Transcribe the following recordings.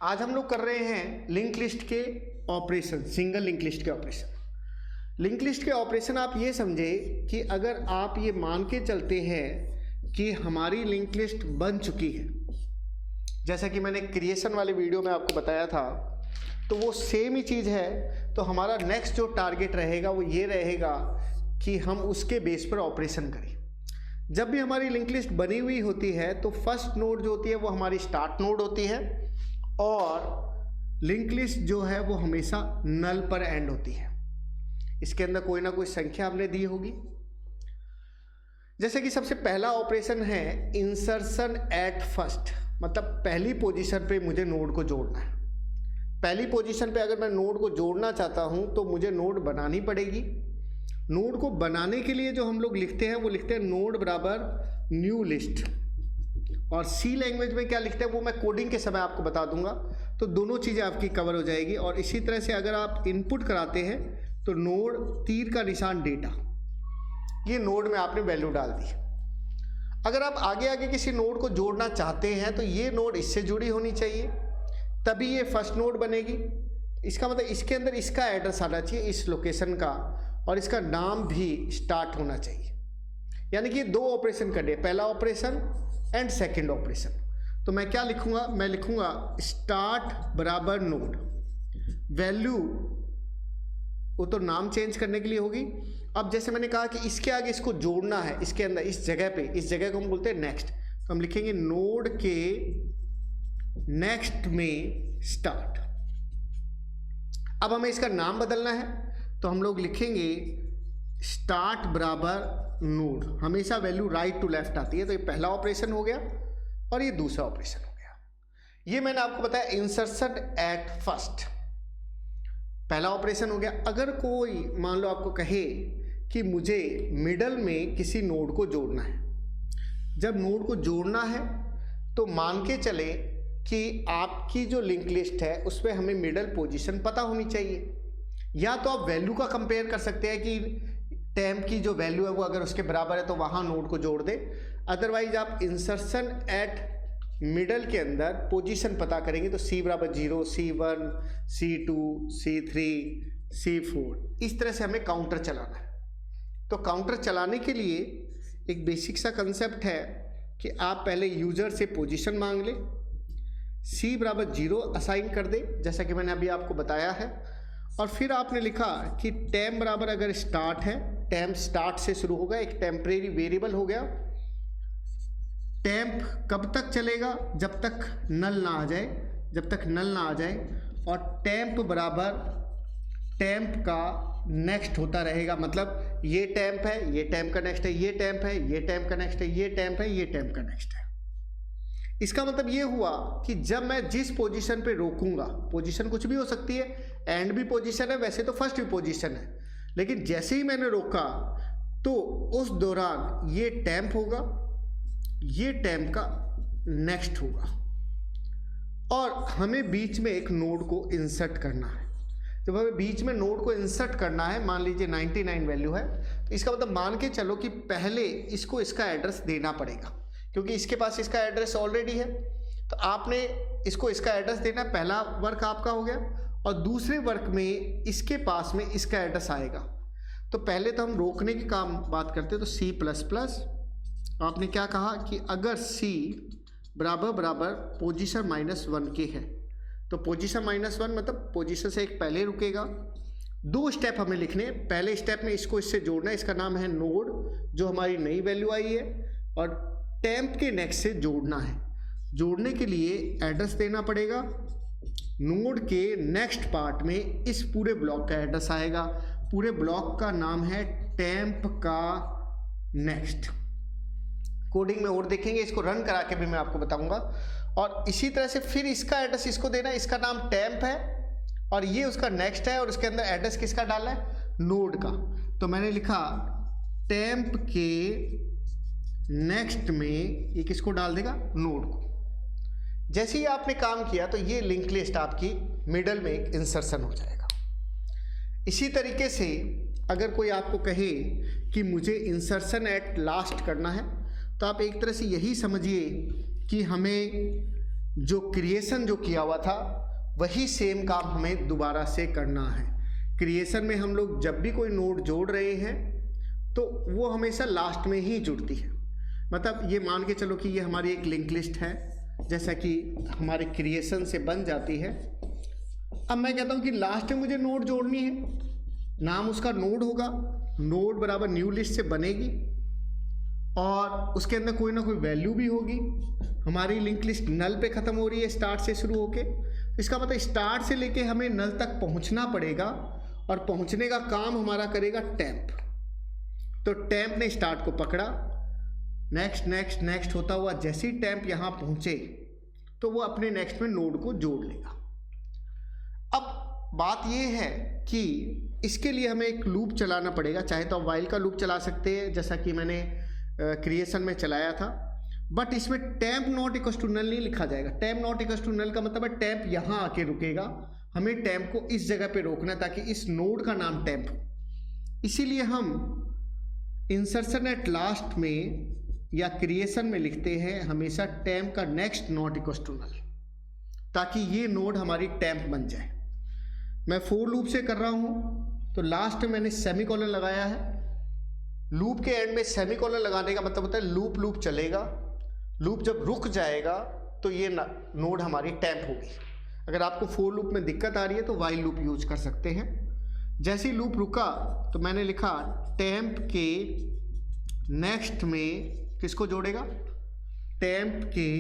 आज हम लोग कर रहे हैं लिंक लिस्ट के ऑपरेशन, सिंगल लिंक लिस्ट के ऑपरेशन। लिंक लिस्ट के ऑपरेशन आप ये समझे कि अगर आप ये मान के चलते हैं कि हमारी लिंक लिस्ट बन चुकी है, जैसा कि मैंने क्रिएशन वाले वीडियो में आपको बताया था, तो वो सेम ही चीज़ है। तो हमारा नेक्स्ट जो टारगेट रहेगा वो ये रहेगा कि हम उसके बेस पर ऑपरेशन करें। जब भी हमारी लिंक लिस्ट बनी हुई होती है तो फर्स्ट नोड जो होती है वो हमारी स्टार्ट नोड होती है और लिंक लिस्ट जो है वो हमेशा नल पर एंड होती है। इसके अंदर कोई ना कोई संख्या हमने दी होगी। जैसे कि सबसे पहला ऑपरेशन है इंसर्शन एट फर्स्ट, मतलब पहली पोजीशन पे मुझे नोड को जोड़ना है। पहली पोजीशन पे अगर मैं नोड को जोड़ना चाहता हूं तो मुझे नोड बनानी पड़ेगी। नोड को बनाने के लिए जो हम लोग लिखते हैं वो लिखते हैं नोड बराबर न्यू लिस्ट, और सी लैंग्वेज में क्या लिखते हैं वो मैं कोडिंग के समय आपको बता दूंगा। तो दोनों चीज़ें आपकी कवर हो जाएगी। और इसी तरह से अगर आप इनपुट कराते हैं तो नोड तीर का निशान डेटा, ये नोड में आपने वैल्यू डाल दी। अगर आप आगे आगे किसी नोड को जोड़ना चाहते हैं तो ये नोड इससे जुड़ी होनी चाहिए, तभी ये फर्स्ट नोड बनेगी। इसका मतलब इसके अंदर इसका एड्रेस आना चाहिए इस लोकेशन का, और इसका नाम भी स्टार्ट होना चाहिए। यानी कि दो ऑपरेशन करने, पहला ऑपरेशन एंड सेकंड ऑपरेशन। तो मैं क्या लिखूंगा, मैं लिखूंगा स्टार्ट बराबर नोड, वैल्यू वो तो नाम चेंज करने के लिए होगी। अब जैसे मैंने कहा कि इसके आगे इसको जोड़ना है, इसके अंदर इस जगह पे, इस जगह को हम बोलते हैं नेक्स्ट। तो हम लिखेंगे नोड के नेक्स्ट में स्टार्ट। अब हमें इसका नाम बदलना है तो हम लोग लिखेंगे स्टार्ट बराबर नोड। हमेशा वैल्यू राइट टू लेफ्ट आती है, तो ये पहला ऑपरेशन हो गया और ये दूसरा ऑपरेशन हो गया। ये मैंने आपको बताया इंसर्शन एट फर्स्ट, पहला ऑपरेशन हो गया। अगर कोई मान लो आपको कहे कि मुझे मिडल में किसी नोड को जोड़ना है, जब नोड को जोड़ना है तो मान के चले कि आपकी जो लिंक लिस्ट है उसमें हमें मिडल पोजीशन पता होनी चाहिए। या तो आप वैल्यू का कंपेयर कर सकते हैं कि टेम्प की जो वैल्यू है वो अगर उसके बराबर है तो वहाँ नोड को जोड़ दे। अदरवाइज आप इंसर्शन एट मिडल के अंदर पोजीशन पता करेंगे तो C बराबर 0, C1, C2, C3, C4, इस तरह से हमें काउंटर चलाना है। तो काउंटर चलाने के लिए एक बेसिक सा कंसेप्ट है कि आप पहले यूजर से पोजीशन मांग ले, C बराबर 0 असाइन कर दे जैसा कि मैंने अभी आपको बताया है, और फिर आपने लिखा कि टेम्प बराबर अगर स्टार्ट है, टेम्प स्टार्ट से शुरू होगा, एक टेम्परेरी वेरिएबल हो गया। टेम्प कब तक चलेगा, जब तक नल ना आ जाए, जब तक नल ना आ जाए। और टेम्प बराबर टेम्प का नेक्स्ट होता रहेगा, मतलब ये टेम्प है, ये टेम्प का नेक्स्ट है, ये टेम्प है, ये टेम्प का नेक्स्ट है, ये टेम्प है, ये टेम्प का नेक्स्ट है। इसका मतलब ये हुआ कि जब मैं जिस पोजीशन पे रोकूंगा, पोजीशन कुछ भी हो सकती है, एंड भी पोजीशन है, वैसे तो फर्स्ट भी पोजीशन है, लेकिन जैसे ही मैंने रोका तो उस दौरान ये टेम्प होगा, ये टेम्प का नेक्स्ट होगा, और हमें बीच में एक नोड को इंसर्ट करना है। जब हमें बीच में नोड को इंसर्ट करना है, मान लीजिए 99 वैल्यू है, तो इसका मतलब मान के चलो कि पहले इसको इसका एड्रेस देना पड़ेगा, क्योंकि इसके पास इसका एड्रेस ऑलरेडी है। तो आपने इसको इसका एड्रेस देना, पहला वर्क आपका हो गया, और दूसरे वर्क में इसके पास में इसका एड्रेस आएगा। तो पहले तो हम रोकने की काम बात करते हैं, तो C++, आपने क्या कहा कि अगर C बराबर बराबर पोजीशन -1 के है तो पोजीशन -1 मतलब पोजीशन से एक पहले रुकेगा। दो स्टेप हमें लिखने, पहले स्टेप में इसको इससे जोड़ना है, इसका नाम है नोड, जो हमारी नई वैल्यू आई है, और टेम्प के नेक्स्ट से जोड़ना है। जोड़ने के लिए एड्रेस देना पड़ेगा, नोड के नेक्स्ट पार्ट में इस पूरे ब्लॉक का एड्रेस आएगा। पूरे ब्लॉक का नाम है टेम्प का नेक्स्ट। कोडिंग में और देखेंगे, इसको रन करा के भी मैं आपको बताऊंगा। और इसी तरह से फिर इसका एड्रेस इसको देना, इसका नाम टेम्प है और ये उसका नेक्स्ट है, और उसके अंदर एड्रेस किसका डालना है, नोड का। तो मैंने लिखा टेम्प के नेक्स्ट में ये किसको डाल देगा, नोड को। जैसे ही आपने काम किया तो ये लिंक लिस्ट आपकी मिडल में एक इंसर्शन हो जाएगा। इसी तरीके से अगर कोई आपको कहे कि मुझे इंसर्शन एट लास्ट करना है, तो आप एक तरह से यही समझिए कि हमें जो क्रिएशन जो किया हुआ था वही सेम काम हमें दोबारा से करना है। क्रिएशन में हम लोग जब भी कोई नोड जोड़ रहे हैं तो वो हमेशा लास्ट में ही जुड़ती है। मतलब ये मान के चलो कि ये हमारी एक लिंक लिस्ट है, जैसा कि हमारे क्रिएशन से बन जाती है। अब मैं कहता हूँ कि लास्ट में मुझे नोड जोड़नी है, नाम उसका नोड होगा, नोड बराबर न्यू लिस्ट से बनेगी और उसके अंदर कोई ना कोई वैल्यू भी होगी। हमारी लिंक लिस्ट नल पे ख़त्म हो रही है स्टार्ट से शुरू होके, इसका मतलब स्टार्ट से लेके हमें नल तक पहुंचना पड़ेगा और पहुंचने का काम हमारा करेगा टैंप। तो टैंप ने स्टार्ट को पकड़ा, नेक्स्ट नेक्स्ट नेक्स्ट होता हुआ जैसे ही टैंप यहाँ पहुँचे तो वो अपने नेक्स्ट में नोड को जोड़ लेगा। अब बात ये है कि इसके लिए हमें एक लूप चलाना पड़ेगा, चाहे तो आप वाइल का लूप चला सकते हैं जैसा कि मैंने क्रिएशन में चलाया था, बट इसमें टैंप नॉट इक्वल टू नल नहीं लिखा जाएगा। टैंप नॉट इक्वल टू नल का मतलब है टैंप यहाँ आके रुकेगा, हमें टैंप को इस जगह पे रोकना है ताकि इस नोड का नाम टैंप हो। इसीलिए हम इंसर्शन एट लास्ट में या क्रिएशन में लिखते हैं हमेशा टैंप का next not equal to null, ताकि ये नोड हमारी टैंप बन जाए। मैं फोर लूप से कर रहा हूँ तो लास्ट में मैंने सेमीकोलन लगाया है। लूप के एंड में सेमीकोलन लगाने का मतलब होता है लूप लूप चलेगा, लूप जब रुक जाएगा तो ये नोड हमारी टैंप होगी। अगर आपको फोर लूप में दिक्कत आ रही है तो वाइल लूप यूज कर सकते हैं। जैसे ही लूप रुका तो मैंने लिखा टैंप के नेक्स्ट में किसको जोड़ेगा, टैंप के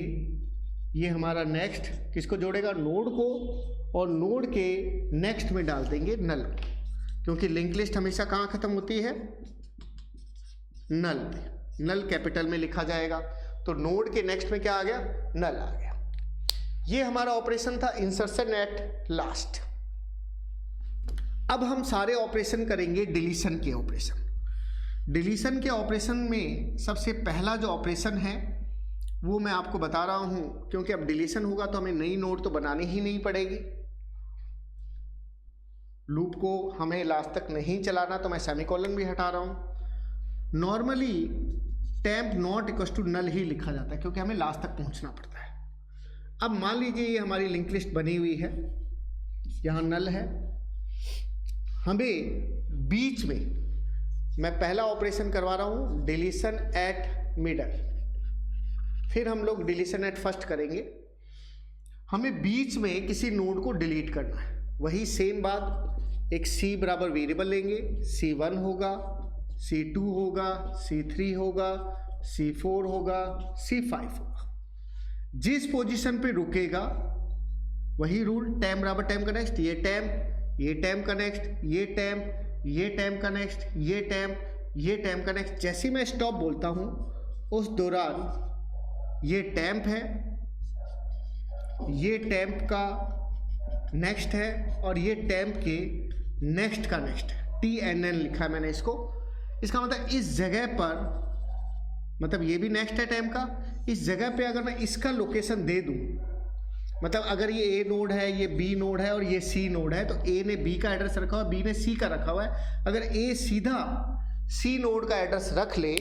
ये हमारा नेक्स्ट किसको जोड़ेगा, नोड को, और नोड के नेक्स्ट में डाल देंगे नल, क्योंकि लिंक लिस्ट हमेशा कहाँ ख़त्म होती है, नल पे। नल कैपिटल में लिखा जाएगा तो नोड के नेक्स्ट में क्या आ गया, नल आ गया। ये हमारा ऑपरेशन था इंसर्शन एट लास्ट। अब हम सारे ऑपरेशन करेंगे डिलीशन के ऑपरेशन। डिलीशन के ऑपरेशन में सबसे पहला जो ऑपरेशन है वो मैं आपको बता रहा हूँ, क्योंकि अब डिलीशन होगा तो हमें नई नोड तो बनानी ही नहीं पड़ेगी। लूप को हमें लास्ट तक नहीं चलाना तो मैं सेमीकोलन भी हटा रहा हूँ। Normally temp not equal to null ही लिखा जाता है क्योंकि हमें लास्ट तक पहुँचना पड़ता है। अब मान लीजिए ये हमारी लिंक लिस्ट बनी हुई है, यहाँ नल है, हमें बीच में मैं पहला ऑपरेशन करवा रहा हूँ डिलीशन एट मिडल, फिर हम लोग डिलीशन एट फर्स्ट करेंगे। हमें बीच में किसी नोड को डिलीट करना है, वही सेम बात, एक C बराबर वेरिएबल लेंगे, C1 होगा, C2 होगा, C3 होगा, C4 होगा, C5 होगा। जिस पोजीशन पे रुकेगा वही रूल, टैंप बराबर टैंप का नेक्स्ट, ये टैंप, ये टैंप का नेक्स्ट, ये टैंप, ये टैंप का नेक्स्ट, ये टैंप, ये टैंप का नेक्स्ट। जैसे ही मैं स्टॉप बोलता हूँ उस दौरान ये टैंप है, ये टैंप का नेक्स्ट है और ये टैंप के नेक्स्ट का नेक्स्ट है। TNN लिखा है मैंने इसको। इसका मतलब इस जगह पर, मतलब ये भी नेक्स्ट है टैंप का, इस जगह पे अगर मैं इसका लोकेशन दे दूं, मतलब अगर ये A नोड है, ये B नोड है और ये C नोड है, तो A ने B का एड्रेस रखा हुआ है, B ने C का रखा हुआ है। अगर A सीधा C नोड का एड्रेस रख ले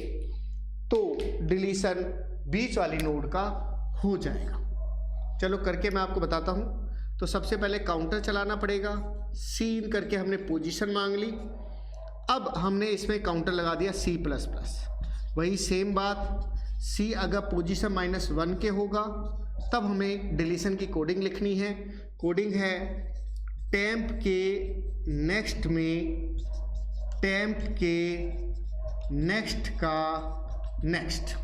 तो डिलीशन बीच वाली नोड का हो जाएगा। चलो करके मैं आपको बताता हूँ। तो सबसे पहले काउंटर चलाना पड़ेगा, सीन करके हमने पोजीशन मांग ली। अब हमने इसमें काउंटर लगा दिया C++। वही सेम बात, C अगर पोजीशन -1 के होगा तब हमें डिलीशन की कोडिंग लिखनी है। कोडिंग है टैंप के नेक्स्ट में टैंप के नेक्स्ट का नेक्स्ट,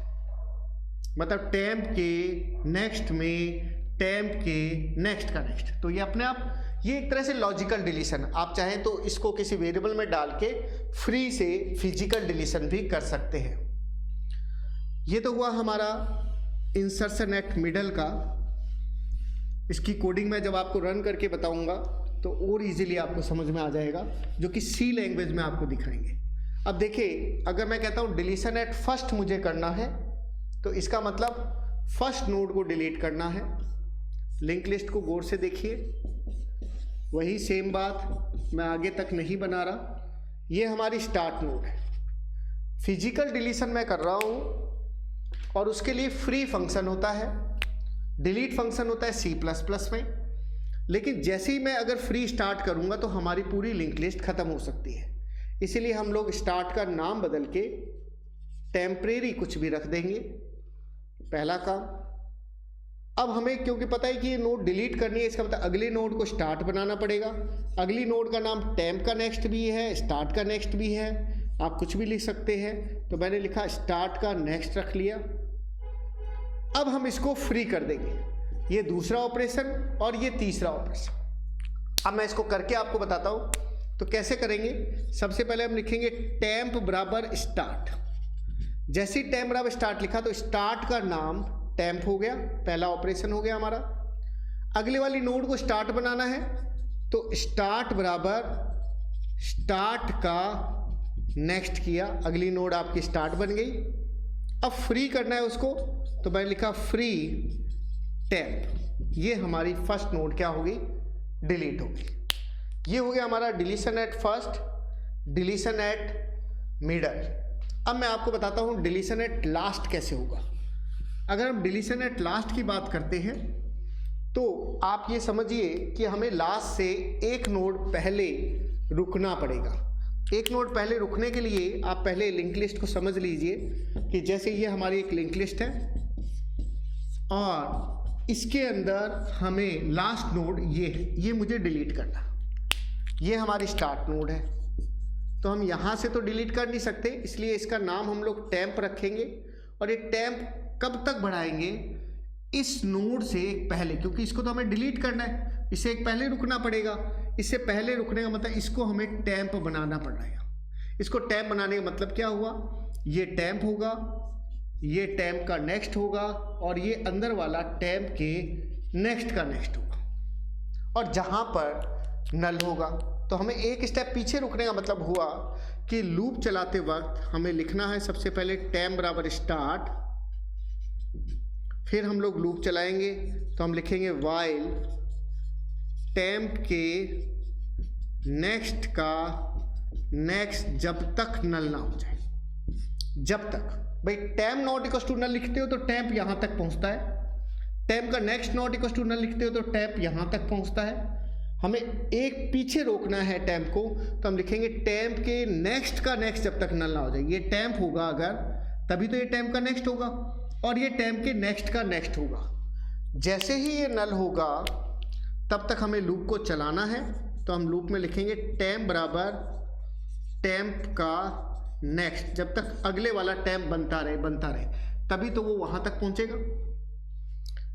मतलब टैंप के नेक्स्ट में टैंप के नेक्स्ट का नेक्स्ट। तो ये अपने आप ये एक तरह से लॉजिकल डिलीशन, आप चाहें तो इसको किसी वेरिएबल में डाल के फ्री से फिजिकल डिलीशन भी कर सकते हैं। ये तो हुआ हमारा इंसर्शन एट मिडल का। इसकी कोडिंग मैं जब आपको रन करके बताऊंगा तो और इजीली आपको समझ में आ जाएगा, जो कि C लैंग्वेज में आपको दिखाएंगे। अब देखिए, अगर मैं कहता हूँ डिलीशन एट फर्स्ट मुझे करना है तो इसका मतलब फर्स्ट नोड को डिलीट करना है। लिंक लिस्ट को गौर से देखिए, वही सेम बात, मैं आगे तक नहीं बना रहा। ये हमारी स्टार्ट नोड है। फिजिकल डिलीशन मैं कर रहा हूँ और उसके लिए फ्री फंक्शन होता है। डिलीट फंक्शन होता है C++ में, लेकिन जैसे ही मैं अगर फ्री स्टार्ट करूँगा तो हमारी पूरी लिंक लिस्ट ख़त्म हो सकती है। इसीलिए हम लोग स्टार्ट का नाम बदल के टेम्परेरी कुछ भी रख देंगे, पहला काम। अब हमें क्योंकि पता है कि ये नोड डिलीट करनी है, इसका मतलब अगले नोड को स्टार्ट बनाना पड़ेगा। अगली नोड का नाम टेम्प का नेक्स्ट भी है, स्टार्ट का नेक्स्ट भी है, आप कुछ भी लिख सकते हैं। तो मैंने लिखा स्टार्ट का नेक्स्ट रख लिया। अब हम इसको फ्री कर देंगे, ये दूसरा ऑपरेशन और ये तीसरा ऑपरेशन। अब मैं इसको करके आपको बताता हूँ। तो कैसे करेंगे, सबसे पहले हम लिखेंगे टेम्प बराबर स्टार्ट। जैसे ही टेम्प बराबर स्टार्ट लिखा तो स्टार्ट का नाम टेम्प हो गया, पहला ऑपरेशन हो गया हमारा। अगले वाली नोड को स्टार्ट बनाना है तो स्टार्ट बराबर स्टार्ट का नेक्स्ट किया, अगली नोड आपकी स्टार्ट बन गई। अब फ्री करना है उसको तो मैंने लिखा फ्री टेम्प। ये हमारी फर्स्ट नोड क्या होगी, डिलीट होगी। ये हो गया हमारा deletion at first, deletion eight middle. अब मैं आपको बताता हूँ डिलीशन एट लास्ट कैसे होगा। अगर हम डिलीशन एट लास्ट की बात करते हैं तो आप ये समझिए कि हमें लास्ट से एक नोड पहले रुकना पड़ेगा। एक नोड पहले रुकने के लिए आप पहले लिंक लिस्ट को समझ लीजिए कि जैसे ये हमारी एक लिंक लिस्ट है और इसके अंदर हमें लास्ट नोड ये है, ये मुझे डिलीट करना। ये हमारी स्टार्ट नोड है तो हम यहाँ से तो डिलीट कर नहीं सकते, इसलिए इसका नाम हम लोग टेम्प रखेंगे। और ये टेम्प कब तक बढ़ाएंगे, इस नोड से एक पहले, क्योंकि इसको तो हमें डिलीट करना है, इससे एक पहले रुकना पड़ेगा। इससे पहले रुकने का मतलब इसको हमें टेम्प बनाना पड़ेगा। इसको टेम्प बनाने का मतलब क्या हुआ, ये टेम्प होगा, ये टेम्प का नेक्स्ट होगा और ये अंदर वाला टेम्प के नेक्स्ट का नेक्स्ट होगा। और जहाँ पर नल होगा तो हमें एक स्टेप पीछे रुकने का मतलब हुआ कि लूप चलाते वक्त हमें लिखना है सबसे पहले टेम्प बराबर स्टार्ट, फिर हम लोग लूप चलाएंगे तो हम लिखेंगे वाइल टेम्प के नेक्स्ट का नेक्स्ट जब तक नल ना हो जाए। जब तक भाई temp not equal to null लिखते हो तो टेम्प यहाँ तक पहुँचता है, टेम्प का next not equal to null लिखते हो तो टेम्प यहाँ तक पहुँचता है। हमें एक पीछे रोकना है टेम्प को तो हम लिखेंगे टेम्प के नेक्स्ट का नेक्स्ट जब तक नल ना हो जाए। ये टेम्प होगा अगर तभी तो ये टेम्प का नेक्स्ट होगा और ये टेम्प के नेक्स्ट का नेक्स्ट होगा। जैसे ही ये नल होगा तब तक हमें लूप को चलाना है तो हम लूप में लिखेंगे टेम्प बराबर टेम्प का नेक्स्ट, जब तक अगले वाला टेम्प बनता रहे तभी तो वो वहाँ तक पहुँचेगा।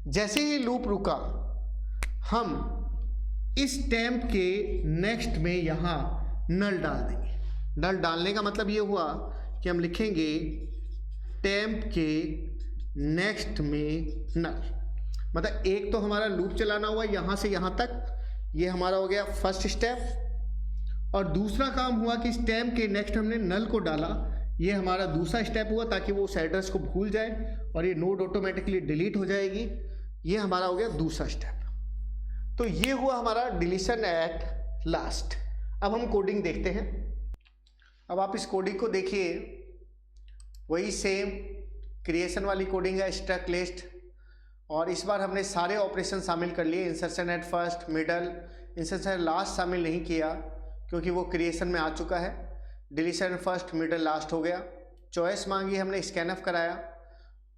जैसे ही लूप रुका हम इस टेम्प के नेक्स्ट में यहाँ नल डाल देंगे। नल डालने का मतलब ये हुआ कि हम लिखेंगे टेम्प के नेक्स्ट में नल। मतलब एक तो हमारा लूप चलाना हुआ यहाँ से यहाँ तक, ये हमारा हो गया फर्स्ट स्टेप। और दूसरा काम हुआ कि इस टेम्प के नेक्स्ट हमने नल को डाला, ये हमारा दूसरा स्टेप हुआ ताकि वो उस एड्रेस को भूल जाए और ये नोड ऑटोमेटिकली डिलीट हो जाएगी। ये हमारा हो गया दूसरा स्टेप। तो ये हुआ हमारा डिलीशन एट लास्ट। अब हम कोडिंग देखते हैं। अब आप इस कोडिंग को देखिए, वही सेम क्रिएशन वाली कोडिंग है, स्ट्रक्ट लिस्ट। और इस बार हमने सारे ऑपरेशन शामिल कर लिए, insertion at first, middle, insertion at last शामिल नहीं किया क्योंकि वो क्रिएशन में आ चुका है। डिलीशन फर्स्ट, मिडल, लास्ट हो गया। चॉइस मांगी हमने, स्कैनफ कराया।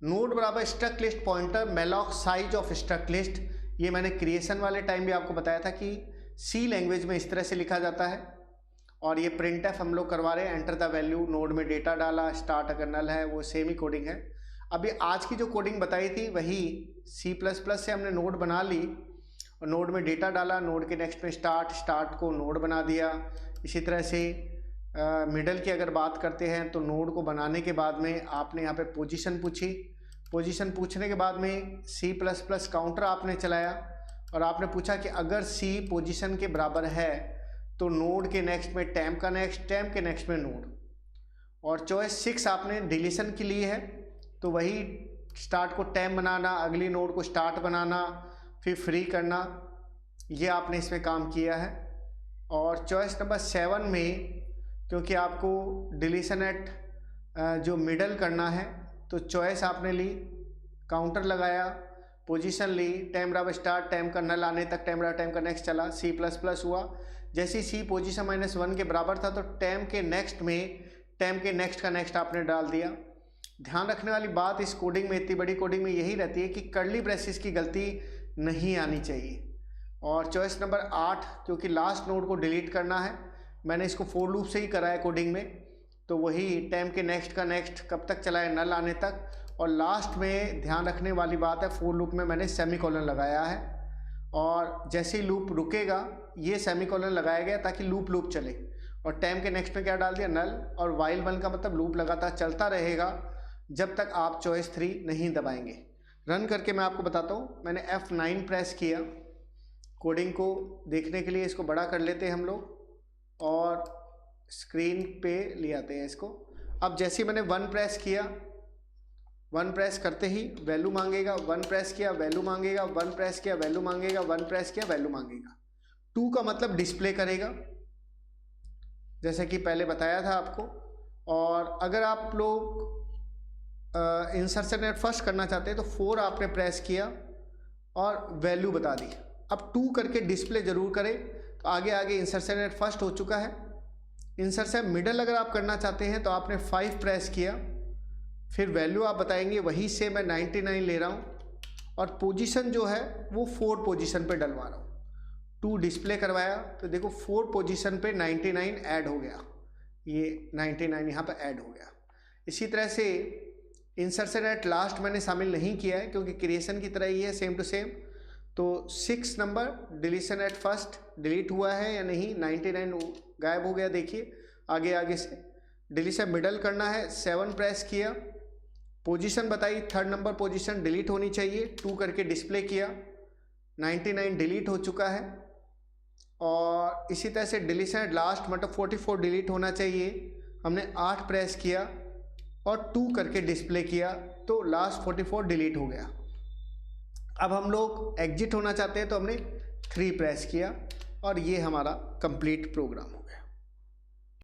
नोड बराबर struct list pointer malloc size of struct list. ये मैंने क्रिएशन वाले टाइम भी आपको बताया था कि सी लैंग्वेज में इस तरह से लिखा जाता है। और ये प्रिंट एफ हम लोग करवा रहे हैं, एंटर द वैल्यू, नोड में डेटा डाला, स्टार्ट अगर नल है, वो सेम ही कोडिंग है। अभी आज की जो कोडिंग बताई थी वही C++ से हमने नोड बना ली और नोड में डेटा डाला, नोड के नेक्स्ट में स्टार्ट को नोड बना दिया। इसी तरह से मिडल की अगर बात करते हैं तो नोड को बनाने के बाद में आपने यहाँ पे पोजीशन पूछी, पोजीशन पूछने के बाद में C++ काउंटर आपने चलाया और आपने पूछा कि अगर C पोजीशन के बराबर है तो नोड के नेक्स्ट में टेम्प का नेक्स्ट, टेम्प के नेक्स्ट में नोड। और चॉइस 6 आपने डिलीशन के लिए है तो वही स्टार्ट को टेम्प बनाना, अगली नोड को स्टार्ट बनाना, फिर फ्री करना, ये आपने इसमें काम किया है। और चॉइस नंबर 7 में क्योंकि आपको डिलीशन एट जो मिडल करना है तो चॉइस आपने ली, काउंटर लगाया, पोजीशन ली, टाइम बराबर स्टार्ट, टाइम का नल आने तक टाइम बराबर टाइम का नेक्स्ट चला, सी प्लस प्लस हुआ। जैसे ही सी पोजीशन -1 के बराबर था तो टाइम के नेक्स्ट में टाइम के नेक्स्ट का नेक्स्ट आपने डाल दिया। ध्यान रखने वाली बात इस कोडिंग में, इतनी बड़ी कोडिंग में यही रहती है कि कर्ली ब्रेसेस की गलती नहीं आनी चाहिए। और चॉइस नंबर 8, क्योंकि लास्ट नोड को डिलीट करना है, मैंने इसको फोर लूप से ही करा है कोडिंग में, तो वही टाइम के नेक्स्ट का नेक्स्ट कब तक चला है, नल आने तक। और लास्ट में ध्यान रखने वाली बात है, फोर लूप में मैंने सेमीकोलन लगाया है और जैसे ही लूप रुकेगा ये सेमीकोलन लगाया गया ताकि लूप लूप चले। और टाइम के नेक्स्ट में क्या डाल दिया, नल। और वाइल 1 का मतलब लूप लगातार चलता रहेगा जब तक आप चॉइस 3 नहीं दबाएंगे। रन करके मैं आपको बताता हूँ। मैंने F9 प्रेस किया, कोडिंग को देखने के लिए इसको बड़ा कर लेते हैं हम लोग और स्क्रीन पे ले आते हैं इसको। अब जैसे ही मैंने 1 प्रेस किया, 1 प्रेस करते ही वैल्यू मांगेगा, 1 प्रेस किया वैल्यू मांगेगा, 1 प्रेस किया वैल्यू मांगेगा, 1 प्रेस किया वैल्यू मांगेगा। 2 का मतलब डिस्प्ले करेगा, जैसे कि पहले बताया था आपको। और अगर आप लोग इंसर्शन एट फर्स्ट करना चाहते हैं तो 4 आपने प्रेस किया और वैल्यू बता दी। अब 2 करके डिस्प्ले जरूर करें, तो आगे आगे इंसर्शन एट फर्स्ट हो चुका है। इंसर्शन मिडल अगर आप करना चाहते हैं तो आपने 5 प्रेस किया, फिर वैल्यू आप बताएंगे, वहीं से मैं 99 ले रहा हूँ और पोजीशन जो है वो 4 पोजीशन पे डलवा रहा हूँ। 2 डिस्प्ले करवाया तो देखो 4 पोजीशन पे 99 ऐड हो गया, ये 99 यहाँ पे ऐड हो गया। इसी तरह से इंसर्शन एट लास्ट मैंने शामिल नहीं किया है क्योंकि क्रिएशन की तरह ही है, सेम टू सेम। तो 6 number deletion at first delete हुआ है या नहीं, 99 गायब हो गया। देखिए आगे आगे से डिलीशन मिडल करना है, 7 प्रेस किया, पोजीशन बताई, 3rd नंबर पोजीशन डिलीट होनी चाहिए, 2 करके डिस्प्ले किया, 99 डिलीट हो चुका है। और इसी तरह से डिलीशन एट लास्ट मतलब 44 डिलीट होना चाहिए, हमने 8 प्रेस किया और 2 करके डिस्प्ले किया तो लास्ट 44 डिलीट हो गया। अब हम लोग एग्जिट होना चाहते हैं तो हमने 3 प्रेस किया और ये हमारा कंप्लीट प्रोग्राम हो गया।